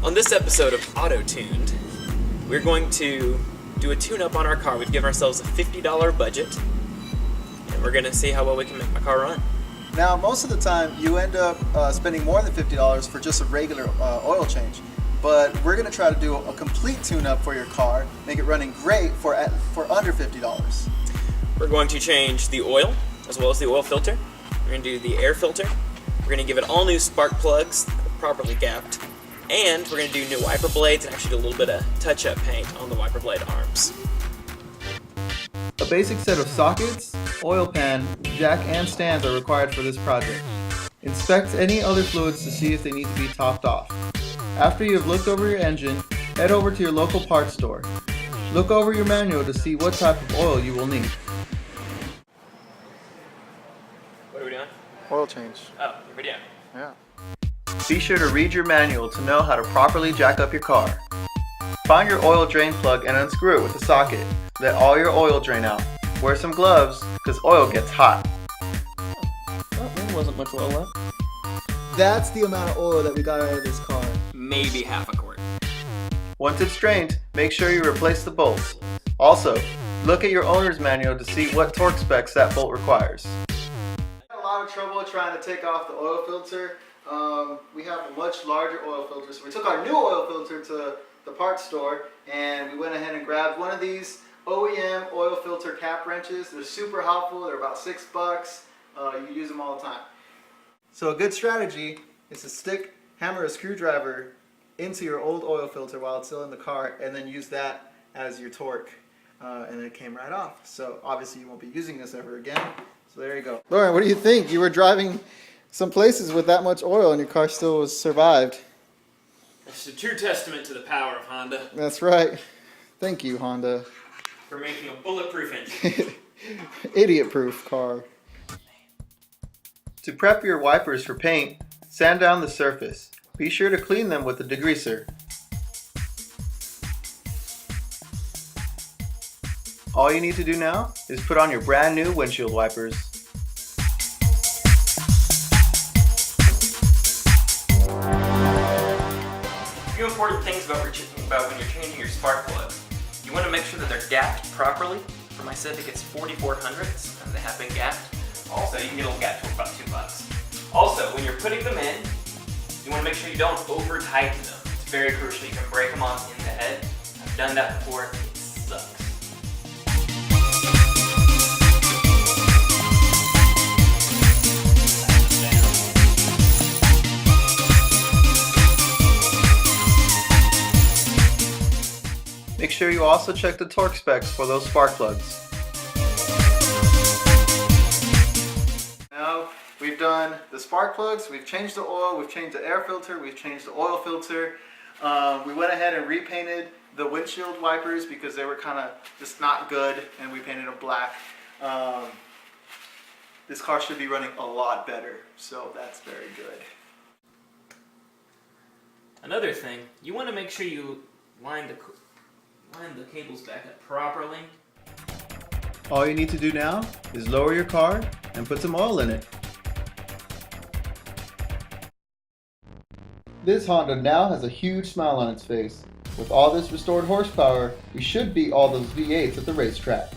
On this episode of Auto Tuned, we're going to do a tune-up on our car. We've given ourselves a $50 budget, and we're going to see how well we can make my car run. Now, most of the time, you end up spending more than $50 for just a regular oil change. But we're going to try to do a complete tune-up for your car, make it running great for under $50. We're going to change the oil, as well as the oil filter. We're going to do the air filter. We're going to give it all new spark plugs, properly gapped. And we're going to do new wiper blades and actually do a little bit of touch-up paint on the wiper blade arms. A basic set of sockets, oil pan, jack, and stands are required for this project. Inspect any other fluids to see if they need to be topped off. After you have looked over your engine, head over to your local parts store. Look over your manual to see what type of oil you will need. What are we doing? Oil change. Oh, your video. Yeah. Be sure to read your manual to know how to properly jack up your car. Find your oil drain plug and unscrew it with the socket. Let all your oil drain out. Wear some gloves, because oil gets hot. Well, there wasn't much oil left. That's the amount of oil that we got out of this car. Maybe half a quart. Once it's drained, make sure you replace the bolts. Also, look at your owner's manual to see what torque specs that bolt requires. We had a lot of trouble trying to take off the oil filter. We have a much larger oil filter, so we took our new oil filter to the parts store and we went ahead and grabbed one of these OEM oil filter cap wrenches. They're super helpful. They're about $6. You use them all the time. So a good strategy is to hammer a screwdriver into your old oil filter while it's still in the car and then use that as your torque. And it came right off. So obviously you won't be using this ever again. So there you go. Lauren, what do you think? You were driving some places with that much oil and your car still survived. It's a true testament to the power of Honda. That's right. Thank you, Honda. For making a bulletproof engine. Idiot-proof car. To prep your wipers for paint, sand down the surface. Be sure to clean them with a degreaser. All you need to do now is put on your brand new windshield wipers. A few important things about when you're changing your spark plugs. You want to make sure that they're gapped properly. For my set, it gets 4400ths, and they have been gapped. Also, you can get a little gap for about $2. Also, when you're putting them in, you want to make sure you don't over-tighten them. It's very crucial. You can break them off in the head. I've done that before. It sucks. Make sure you also check the torque specs for those spark plugs. Now we've done the spark plugs, we've changed the oil, we've changed the air filter, we've changed the oil filter. We went ahead and repainted the windshield wipers because they were kind of just not good, and we painted them black. This car should be running a lot better, so that's very good. Another thing, you want to make sure you line the cables back up properly. All you need to do now is lower your car and put some oil in it. This Honda now has a huge smile on its face. With all this restored horsepower, we should beat all those V8s at the racetrack.